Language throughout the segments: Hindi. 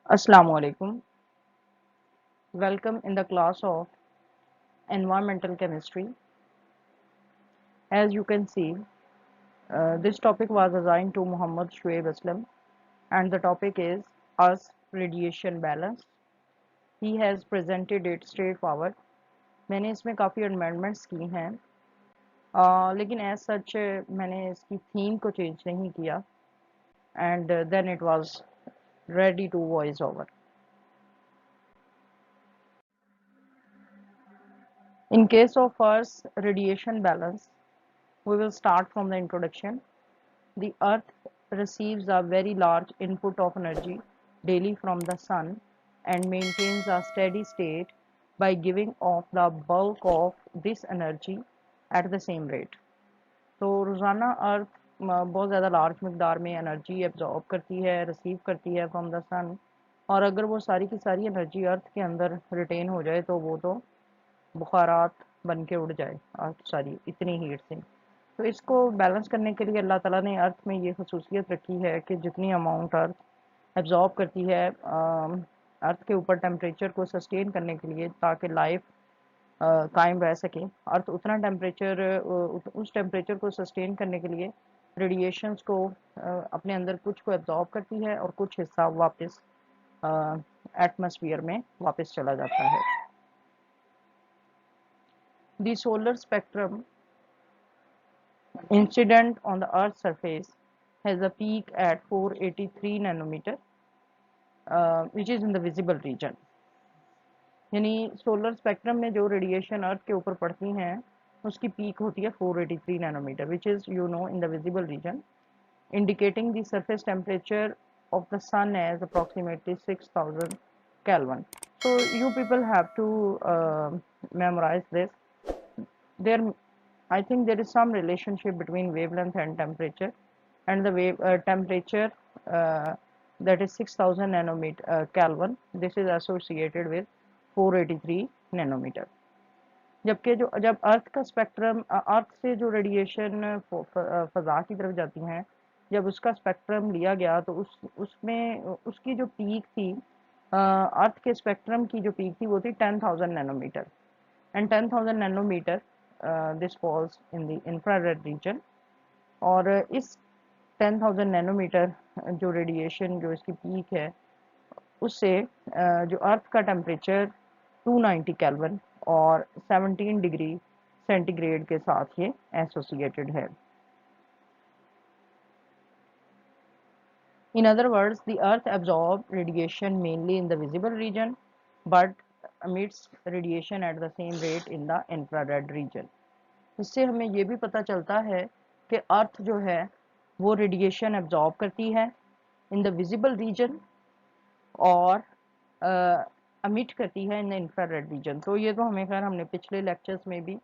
Assalamu alaikum. Welcome in the class of environmental chemistry. As you can see, this topic was assigned to Muhammad Shoaib Aslam and the topic is Earth's radiation balance. He has presented it straightforward. मैंने इसमें काफ़ी amendments की हैं लेकिन as such मैंने इसकी theme को change नहीं किया and then it was ready to voice over. In case of Earth's radiation balance, we will start from the introduction. The Earth receives a very large input of energy daily from the Sun and maintains a steady state by giving off the bulk of this energy at the same rate. तो रोज़ाना अर्थ बहुत ज़्यादा लार्ज मकदार में एनर्जी एब्जॉर्ब करती है, रिसीव करती है फ्रॉम द सन, और अगर वो सारी की सारी एनर्जी अर्थ के अंदर रिटेन हो जाए तो वो तो बुखारात बन के उड़ जाए अर्थ सारी इतनी हीट से। तो इसको बैलेंस करने के लिए अल्लाह ताला ने अर्थ में ये खसूसियत रखी है कि जितनी अमाउंट अर्थ एब्जॉर्ब करती है अर्थ के ऊपर टेम्परेचर को सस्टेन करने के लिए ताकि लाइफ कायम रह सके, अर्थ उतना टेम्परेचर उस टेम्परेचर को सस्टेन करने के लिए रेडिएशंस को अपने अंदर कुछ को एब्जॉर्ब करती है और कुछ हिस्सा वापस एटमॉस्फेयर में वापस चला जाता है। The solar spectrum incident on the Earth's surface has a peak at 483 nanometer, which is in the visible region. यानी सोलर स्पेक्ट्रम में जो रेडिएशन अर्थ के ऊपर पड़ती हैं उसकी पीक होती है 483 nanometre, which is in the visible region, indicating the surface temperature of the sun as approximately 6000 Kelvin. So you people have to memorize this. There, I think there is some relationship between wavelength and temperature, and the temperature that is 6000 nanometer Kelvin. This is associated with 483 nanometer. जबकि जब अर्थ का स्पेक्ट्रम, अर्थ से जो रेडिएशन फजा की तरफ जाती हैं, जब उसका स्पेक्ट्रम लिया गया तो उसमें उसकी जो पीक थी, अर्थ के स्पेक्ट्रम की जो पीक थी वो थी 10,000 nanometre, and 10,000 nanometre this falls in the infrared region. और इस 10,000 नैनोमीटर जो रेडिएशन जो इसकी पीक है उससे जो अर्थ का टेम्परेचर 290 केल्विन और 17 डिग्री सेंटीग्रेड के साथ ये एसोसिएटेड है। In other words, the Earth absorbs radiation mainly in the visible region, but emits radiation at the same rate in the infrared region. इससे हमें ये भी पता चलता है कि अर्थ जो है वो रेडिएशन एब्जॉर्ब करती है इन द विजिबल रीजन और अमिट करती है इन द इंफ्रारेड रीजन। तो ये तो हमें खैर हमने पिछले लेक्चर्स में भी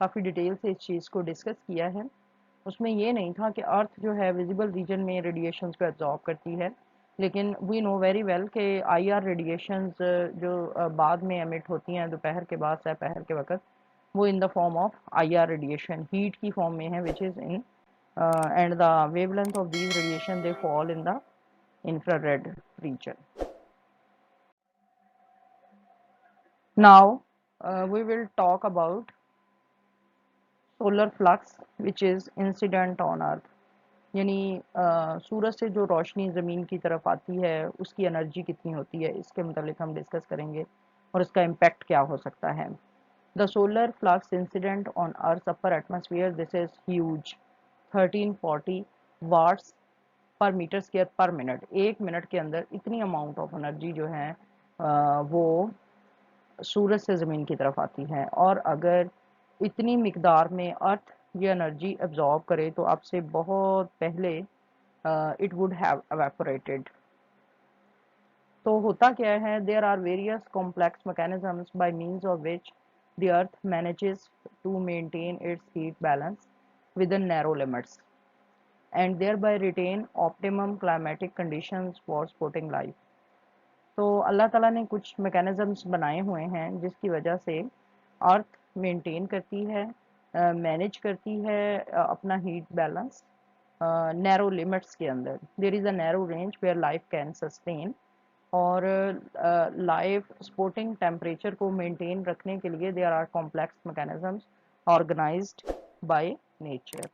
काफ़ी डिटेल से इस चीज़ को डिस्कस किया है। उसमें ये नहीं था कि अर्थ जो है विजिबल रीजन में रेडिएशंस को एब्जॉर्ब करती है, लेकिन वी नो वेरी वेल कि आईआर रेडिएशंस जो बाद में एमिट होती हैं दोपहर के बाद दोपहर के वक्त, वो इन the form of IR radiation heat की फॉर्म में है, विच is in and the wavelength of these radiation they fall in the infrared reason. Now we will talk about solar flux which is incident on earth, यानी सूरज से जो रोशनी ज़मीन की तरफ आती है उसकी एनर्जी कितनी होती है, इसके मुतालिक हम डिस्कस करेंगे और इसका इम्पैक्ट क्या हो सकता है। The solar flux incident on earth upper atmosphere, this is huge, 1340 watts per metre square per minute. एक मिनट के अंदर इतनी अमाउंट ऑफ एनर्जी जो है वो सूरज से ज़मीन की तरफ आती है, और अगर इतनी मिकदार में अर्थ ये एनर्जी एब्जॉर्ब करे तो आपसे बहुत पहले इट वुड हैव एवेपोरेटेड। तो होता क्या है, there are various complex mechanisms by means of which the earth manages to maintain its heat balance within narrow limits and thereby retain optimum climatic conditions for supporting life. तो अल्लाह ताला ने कुछ मैकेनिज्म्स बनाए हुए हैं जिसकी वजह से अर्थ मेंटेन करती है, मैनेज करती है अपना हीट बैलेंस नैरो लिमिट्स के अंदर। There is a narrow range where life can sustain और लाइफ स्पोर्टिंग टेम्परेचर को मेंटेन रखने के लिए there are complex mechanisms organised by nature.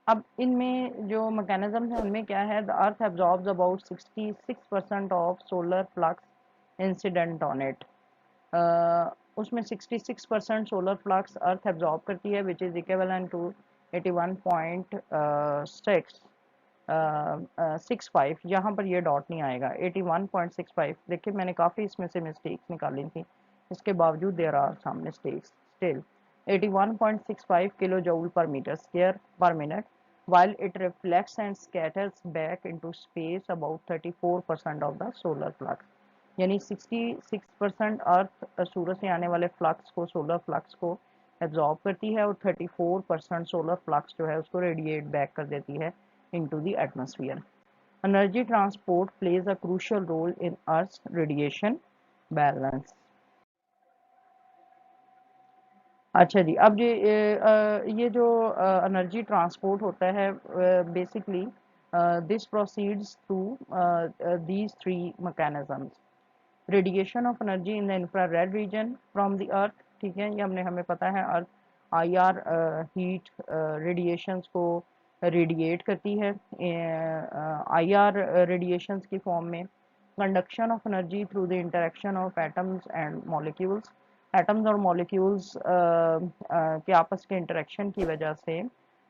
अब इनमें जो मैकेनिज्म है उनमें क्या है, the earth absorbs about 66% of solar flux incident on it. उसमें 66% सोलर फ्लक्स अर्थ एब्जॉर्ब करती है, विच इज इक्विवेलेंट टू 81.65। यहाँ पर ये डॉट नहीं आएगा, 81.65। देखिए मैंने काफ़ी इसमें से मिस्टेक्स निकाली थी, इसके बावजूद there are some mistakes still. 81.65 kilo joule per metre square per minute, while it reflects and scatters back into space about 34% of the solar flux। यानी 66% अर्थ सूरज से आने वाले फ्लक्स को, सोलर फ्लक्स को एब्जॉर्ब करती है और 34% सोलर फ्लक्स जो है उसको रेडिएट बैक कर देती है into the atmosphere. Energy transport plays a crucial role in earth radiation balance. अच्छा जी, अब ये जो एनर्जी ट्रांसपोर्ट होता है basically this proceeds through these three mechanisms. Radiation of energy in the infrared region from the earth, ठीक है, ये हमें पता है अर्थ आईआर हीट रेडिएशंस को रेडिएट करती है आईआर रेडिएशंस की फॉर्म में। Conduction of energy through the interaction of atoms and molecules. Atoms और मॉलिक्यूल्स के आपस के इंटरेक्शन की वजह से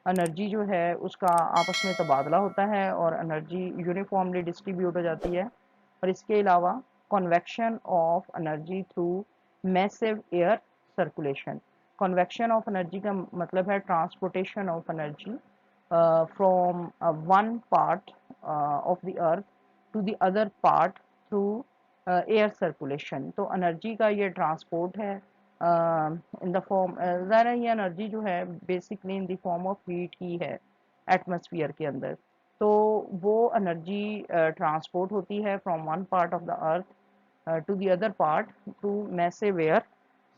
एनर्जी जो है उसका आपस में तबादला होता है और एनर्जी यूनिफॉर्मली डिस्ट्रीब्यूट हो जाती है। और इसके अलावा convection of energy through massive air circulation. Convection of energy का मतलब है transportation of energy from one part of the earth to the other part through air circulation. तो एनर्जी का ये ट्रांसपोर्ट है इन द फॉर्म, ज़रा ये एनर्जी जो है basically in the form of heat ही है एटमॉस्फेयर के अंदर। तो वो एनर्जी ट्रांसपोर्ट होती है from one part of the earth to the other part through massive air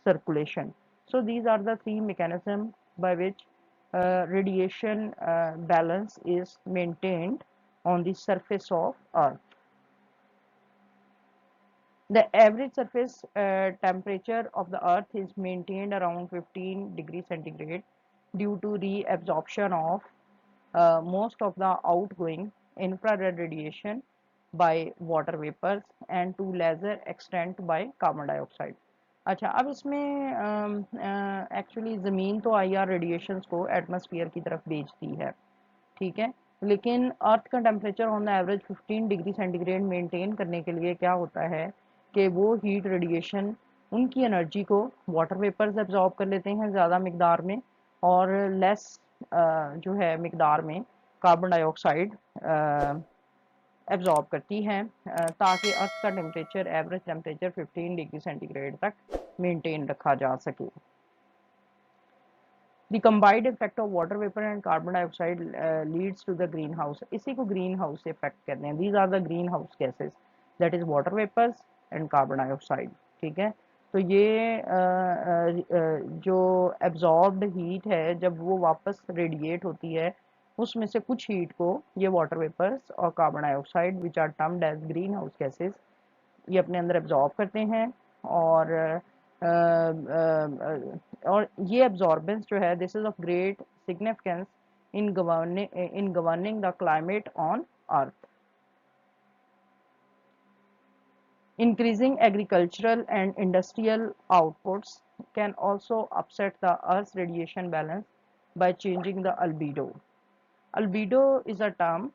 circulation. So these are the three mechanisms by which radiation balance is maintained on the surface of Earth. The average surface temperature of the Earth is maintained around 15 degrees centigrade due to reabsorption of most of the outgoing infrared radiation by water vapors and to lesser extent by carbon dioxide। अच्छा, अब इसमें एक्चुअली ज़मीन तो आईआर रेडिएशंस को एटमॉस्फेयर की तरफ भेजती है, ठीक है, लेकिन अर्थ का temperature on the average 15 degree centigrade maintain करने के लिए क्या होता है कि वो हीट रेडिएशन उनकी एनर्जी को वाटर वेपर्स एब्जॉर्ब कर लेते हैं ज़्यादा मकदार में और लेस जो है मकदार में कार्बन डाइऑक्साइड एब्जॉर्ब करती हैं ताकि अर्थ का temperature average temperature 15 degree centigrade तक मेंटेन रखा जा सके। The combined effect of water vapor and carbon dioxide leads to the greenhouse। इसी को ग्रीन हाउस इफेक्ट कहते हैं। These are the greenhouse gases, that is water vapors and carbon dioxide, ठीक है। तो ये जो एब्जॉर्ब्ड हीट है जब वो वापस रेडिएट होती है उसमें से कुछ हीट को ये वाटर वेपर्स और carbon dioxide which are termed as green house gases ये अपने अंदर एब्जॉर्ब करते हैं और ये एब्जॉर्बेंस जो है this is of great significance in governing the climate on earth. Increasing agricultural and industrial outputs can also upset the Earth's radiation balance by changing the albedo। Albedo is a term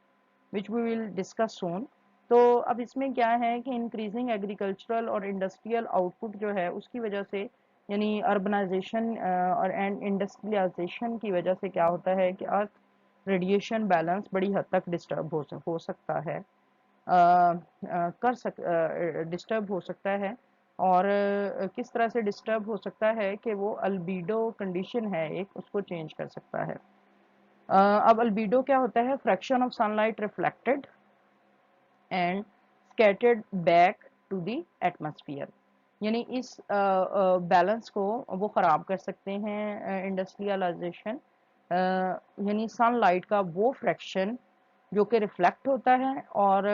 which we will discuss soon। तो अब इसमें क्या है कि इंक्रीजिंग एग्रीकल्चरल और इंडस्ट्रियल आउटपुट जो है उसकी वजह से यानी अर्बनाइजेशन और एंड इंडस्ट्रियलाइजेशन की वजह से क्या होता है कि अर्थ रेडिएशन बैलेंस बड़ी हद तक डिस्टर्ब हो सकता है डिस्टर्ब हो सकता है। और किस तरह से डिस्टर्ब हो सकता है कि वो अल्बीडो कंडीशन है एक उसको चेंज कर सकता है। अब अल्बीडो क्या होता है, fraction of sunlight reflected and scattered back to the atmosphere. यानी इस बैलेंस को वो ख़राब कर सकते हैं इंडस्ट्रियलाइजेशन, यानी सनलाइट का वो फ्रैक्शन जो कि रिफ्लेक्ट होता है और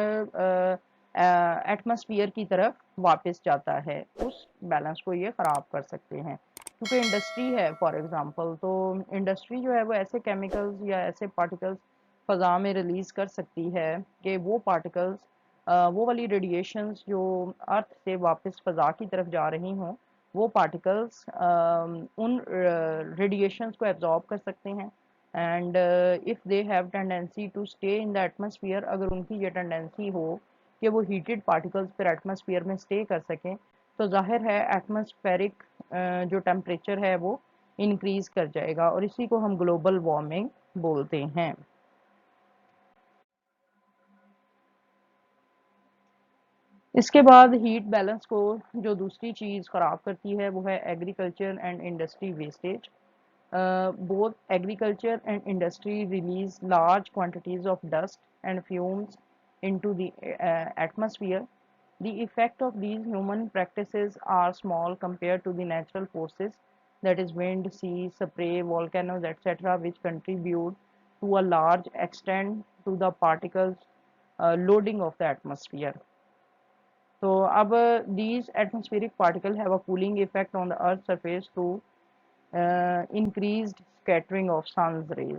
एटमॉस्फेयर की तरफ वापस जाता है। उस बैलेंस को ये ख़राब कर सकते हैं। क्योंकि इंडस्ट्री है फॉर एग्जांपल, तो इंडस्ट्री जो है वो ऐसे केमिकल्स या ऐसे पार्टिकल्स फ़ज़ा में रिलीज़ कर सकती है कि वो पार्टिकल्स वो वाली रेडिएशंस जो अर्थ से वापस फ़ज़ा की तरफ जा रही हों, वो पार्टिकल्स उन रेडिएशंस को एब्जॉर्ब कर सकते हैं। And if they have tendency to stay in the atmosphere, अगर उनकी ये टेंडेंसी हो कि वो हीटेड पार्टिकल्स फिर एटमॉस्फेयर में स्टे कर सकें, तो जाहिर है एटमॉस्फेरिक जो टेम्परेचर है वो इंक्रीज़ कर जाएगा, और इसी को हम ग्लोबल वार्मिंग बोलते हैं। इसके बाद हीट बैलेंस को जो दूसरी चीज़ ख़राब करती है वो है agriculture and industry wastage. Both agriculture and industry release large quantities of dust and fumes into the atmosphere. The effect of these human practices are small compared to the natural forces, that is wind, sea, spray, volcanoes, etc., which contribute to a large extent to the particles loading of the atmosphere. So, these atmospheric particles have a cooling effect on the Earth's surface through increased scattering of sun's rays.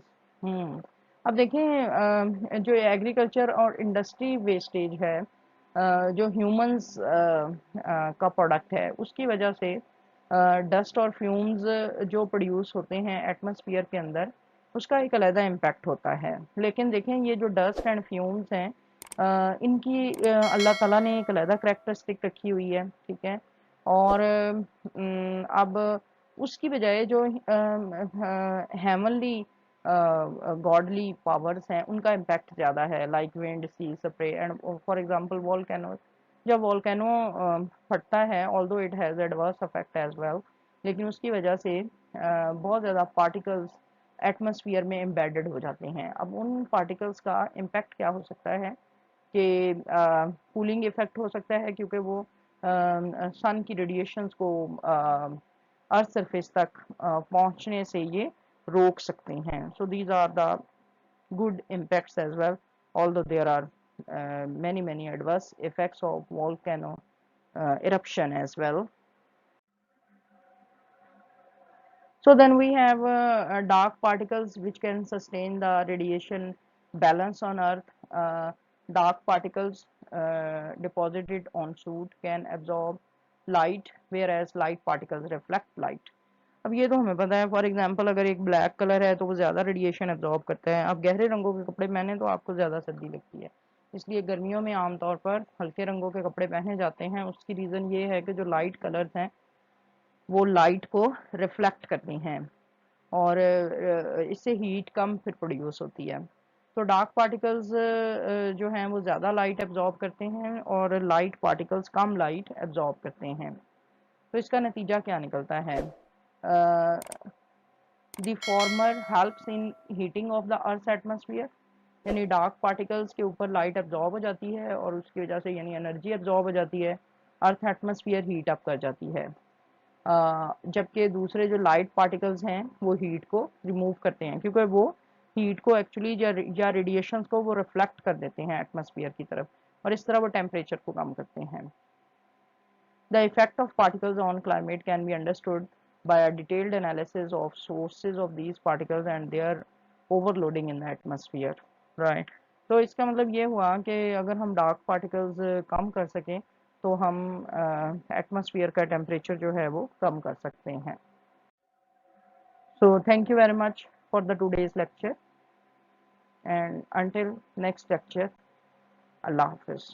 अब देखें जो एग्रीकल्चर और इंडस्ट्री वेस्टेज है, जो ह्यूमंस का प्रोडक्ट है, उसकी वजह से डस्ट और फ्यूम्स जो प्रोड्यूस होते हैं एटमॉस्फेयर के अंदर, उसका एक अलग इम्पैक्ट होता है। लेकिन देखें ये जो डस्ट एंड फ्यूम्स हैं, इनकी अल्लाह ताला ने एक अलग करेक्टरिस्टिक रखी हुई है, ठीक है। और अब उसकी बजाय जो हेवनली गॉडली पावर्स हैं उनका इम्पैक्ट ज़्यादा है, like wind, sea, spray and for example volcano. जब वॉल्केनो फटता है, although it has adverse effect as well, लेकिन उसकी वजह से बहुत ज़्यादा पार्टिकल्स एटमॉस्फेयर में एम्बेडेड हो जाते हैं। अब उन पार्टिकल्स का इम्पैक्ट क्या हो सकता है कि कूलिंग इफेक्ट हो सकता है, क्योंकि वो सन की रेडिएशंस को अर्थ सरफेस तक पहुंचने से ये रोक सकते हैं। So these are the good impacts as well, although there are many adverse effects of volcano eruption as well. So then we have dark particles which can sustain the radiation balance on Earth. Dark particles deposited on soot can absorb light, whereas light particles reflect light. अब ये तो हमें पता है, फॉर एग्जांपल अगर एक ब्लैक कलर है तो वो ज़्यादा रेडिएशन एब्जॉर्ब करता है। अब गहरे रंगों के कपड़े पहने तो आपको ज़्यादा सर्दी लगती है, इसलिए गर्मियों में आमतौर पर हल्के रंगों के कपड़े पहने जाते हैं। उसकी रीज़न ये है कि जो लाइट कलर्स हैं वो लाइट को रिफ्लेक्ट करती हैं, और इससे हीट कम फिर प्रोड्यूस होती है। तो डार्क पार्टिकल्स जो हैं वो ज़्यादा लाइट एब्जॉर्ब करते हैं, और लाइट पार्टिकल्स कम लाइट एब्जॉर्ब करते हैं। तो इसका नतीजा क्या निकलता है? The former helps in heating of the earth atmosphere, यानी डार्क पार्टिकल्स के ऊपर लाइट एब्जॉर्ब हो जाती है और उसकी वजह से यानी एनर्जी एब्जॉर्ब हो जाती है, अर्थ एटमॉस्फेयर हीट अप कर जाती है। जबकि दूसरे जो लाइट पार्टिकल्स हैं वो हीट को रिमूव करते हैं, क्योंकि वो हीट को एक्चुअली या रेडिएशंस को वो रिफ्लेक्ट कर देते हैं एटमॉस्फेयर की तरफ, और इस तरह वो टेम्परेचर को कम करते हैं। The effect of particles on climate can be understood by a detailed analysis of sources of these particles and their overloading in the atmosphere, right? तो इसका मतलब ये हुआ कि अगर हम डार्क पार्टिकल्स कम कर सकें तो हम एटमॉस्फेयर का टेम्परेचर जो है वो कम कर सकते हैं। So thank you very much for the today's lecture, and until next lecture, Allah Hafiz.